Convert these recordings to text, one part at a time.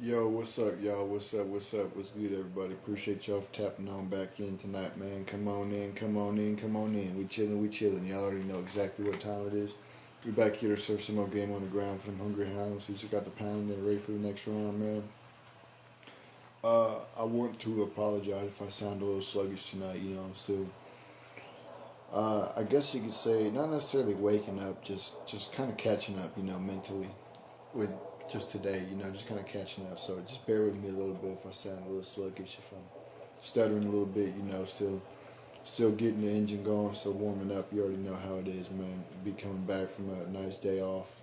Yo, what's up, y'all? What's up? What's up? What's good, everybody? Appreciate y'all for tapping on back in tonight, man. Come on in, come on in, come on in. We chilling, we chilling. Y'all already know exactly what time it is. We back here to serve some more game on the ground for them hungry hounds. We just got the pound and ready for the next round, man. I want to apologize if I sound a little sluggish tonight. I'm still, I guess you could say, not necessarily waking up, just kind of catching up, mentally with just today, just kind of catching up. So just bear with me a little bit if I sound a little sluggish, if I'm stuttering a little bit, still getting the engine going, still warming up. You already know how it is, man. Be coming back from a nice day off,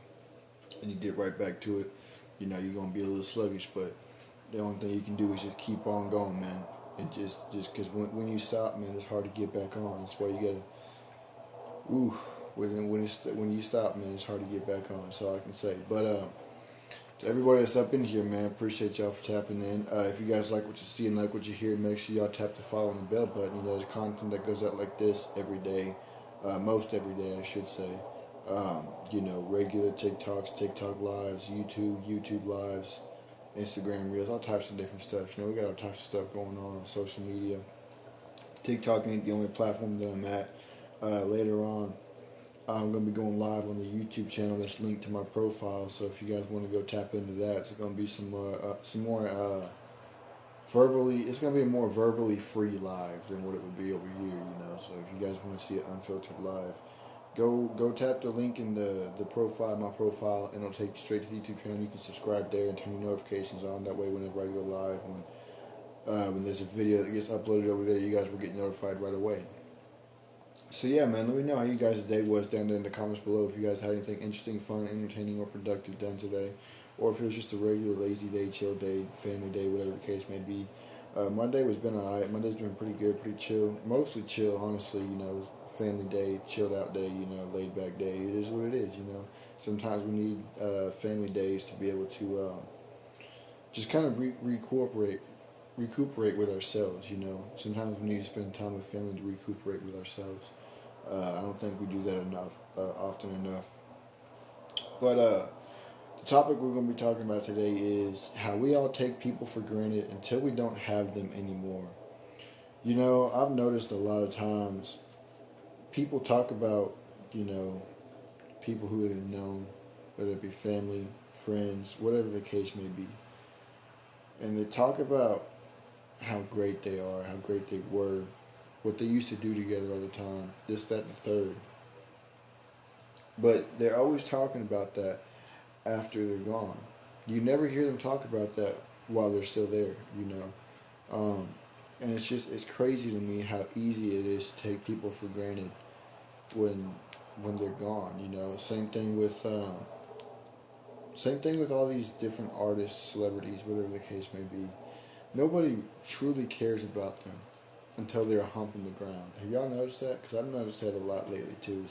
and you get right back to it. You're gonna be a little sluggish, but the only thing you can do is just keep on going, man. And just because when you stop, man, it's hard to get back on. That's why you gotta, ooh, when you stop, man, it's hard to get back on. That's all I can say. But to everybody that's up in here, man, appreciate y'all for tapping in. If you guys like what you see and like what you hear, make sure y'all tap the follow and the bell button. There's content that goes out like this every day, most every day, I should say. Regular TikToks, TikTok lives, YouTube lives, Instagram reels, all types of different stuff. We got all types of stuff going on social media. TikTok ain't the only platform that I'm at. Later on, I'm going to be going live on the YouTube channel that's linked to my profile. So if you guys want to go tap into that, it's going to be some more verbally. It's going to be a more verbally free live than what it would be over here. So if you guys want to see it unfiltered live, go tap the link in the profile, my profile, and it'll take you straight to the YouTube channel. You can subscribe there and turn your notifications on. That way, whenever I go live, when there's a video that gets uploaded over there, you guys will get notified right away. So yeah, man, let me know how you guys' day was down there in the comments below. If you guys had anything interesting, fun, entertaining, or productive done today, or if it was just a regular lazy day, chill day, family day, whatever the case may be. My day was been alright. My day's been pretty good, pretty chill, mostly chill, honestly. Family day, chilled out day, laid back day. It is what it is. Sometimes we need family days to be able to just kind of recuperate with ourselves. Sometimes we need to spend time with family to recuperate with ourselves. I don't think we do that enough, often enough. But the topic we're going to be talking about today is how we all take people for granted until we don't have them anymore. I've noticed a lot of times people talk about, you know, people who they've known, whether it be family, friends, whatever the case may be. And they talk about how great they are, how great they were, what they used to do together all the time, this, that, and the third. But they're always talking about that after they're gone. You never hear them talk about that while they're still there. And it's crazy to me how easy it is to take people for granted when they're gone. Same thing with all these different artists, celebrities, whatever the case may be. Nobody truly cares about them until they're humping the ground. Have y'all noticed that? Because I've noticed that a lot lately too.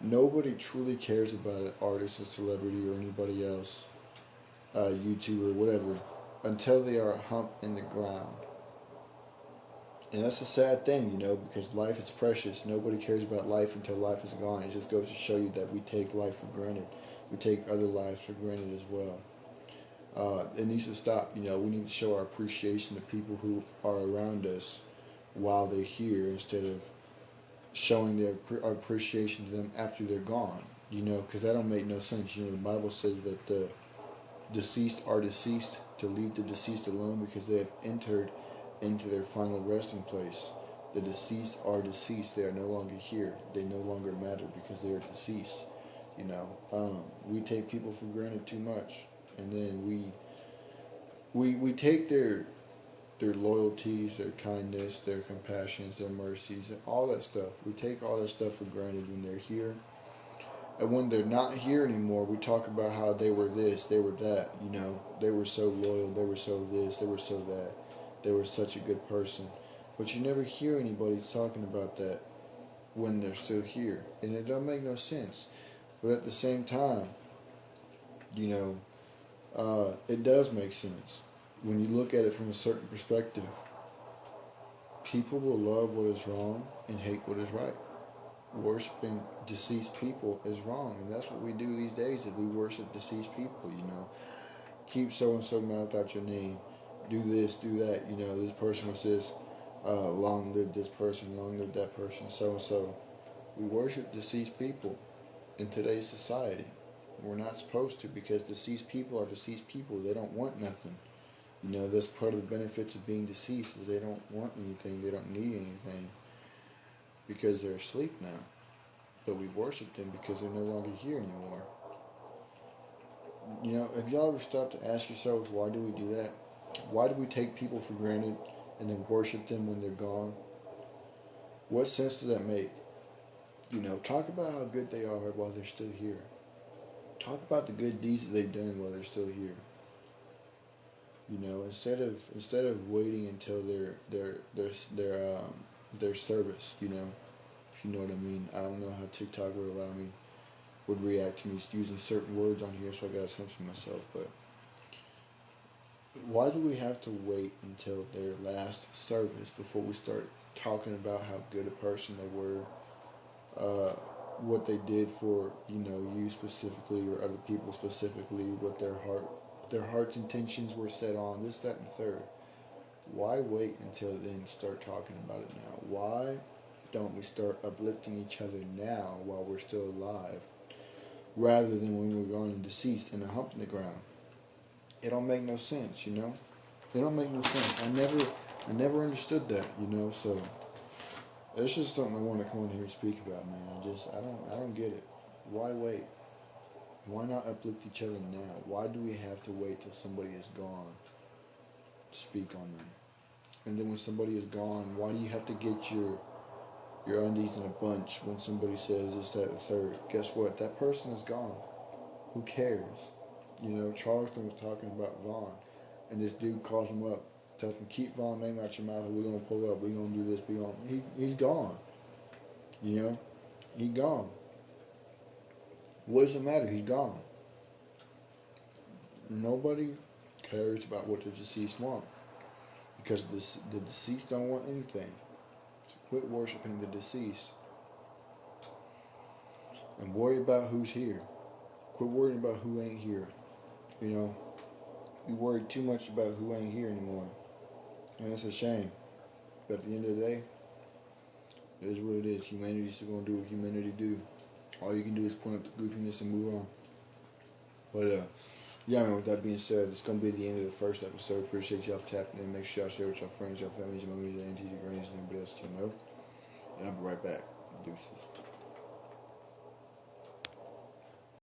Nobody truly cares about an artist or celebrity or anybody else, YouTuber, whatever, until they are humped in the ground. And that's a sad thing, because life is precious. Nobody cares about life until life is gone. It just goes to show you that we take life for granted. We take other lives for granted as well. It needs to stop. We need to show our appreciation to people who are around us while they're here instead of showing our appreciation to them after they're gone. Because that don't make no sense. The Bible says that the deceased are deceased, to leave the deceased alone because they have entered into their final resting place. The deceased are deceased. They are no longer here. They no longer matter because they are deceased. We take people for granted too much, and then we take their loyalties, their kindness, their compassions, their mercies, and all that stuff. We take all that stuff for granted when they're here. And when they're not here anymore, we talk about how they were this, they were that, They were so loyal, they were so this, they were so that. They were such a good person. But you never hear anybody talking about that when they're still here. And it don't make no sense. But at the same time, it does make sense. When you look at it from a certain perspective, people will love what is wrong and hate what is right. Worshipping deceased people is wrong, and that's what we do these days. Is we worship deceased people. keep so and so mouth out your name. Do this, do that. This person was this. Long live this person. Long live that person. So and so. We worship deceased people in today's society. We're not supposed to, because deceased people are deceased people. They don't want nothing. That's part of the benefits of being deceased, is they don't want anything. They don't need anything, because they're asleep now. But we worship them because they're no longer here anymore. Have y'all ever stopped to ask yourselves, why do we do that? Why do we take people for granted and then worship them when they're gone? What sense does that make? Talk about how good they are while they're still here. Talk about the good deeds that they've done while they're still here. Instead of waiting until their service. If you know what I mean. I don't know how TikTok would react to me using certain words on here, so I gotta censor myself. But why do we have to wait until their last service before we start talking about how good a person they were, what they did for you specifically, or other people specifically, what their heart's intentions were set on, this, that, and the third? Why wait until then to start talking about it now? Why don't we start uplifting each other now while we're still alive, rather than when we're gone and deceased and a hump in the ground? It don't make no sense, It don't make no sense. I never understood that, So it's just something I want to come on here and speak about, man. I don't get it. Why wait? Why not uplift each other now? Why do we have to wait till somebody is gone to speak on them? And then when somebody is gone, why do you have to get your undies in a bunch when somebody says this, that, the third? Guess what? That person is gone. Who cares? Charleston was talking about Vaughn, and this dude calls him up, tells him, keep Vaughn's name out your mouth, or we're gonna pull up, we're gonna do this, he's gone. He's gone. What does it matter? He's gone. Nobody cares about what the deceased want, because the deceased don't want anything. So quit worshiping the deceased and worry about who's here. Quit worrying about who ain't here. We worry too much about who ain't here anymore, and it's a shame. But at the end of the day, it is what it is. Humanity's still gonna do what humanity do. All you can do is point up the goofiness and move on. But yeah, man, with that being said, it's gonna be the end of the first episode. Appreciate y'all for tapping in. Make sure y'all share with your friends, your families, your movies, your aunties, your grannies, and anybody else you know. And I'll be right back. Deuces.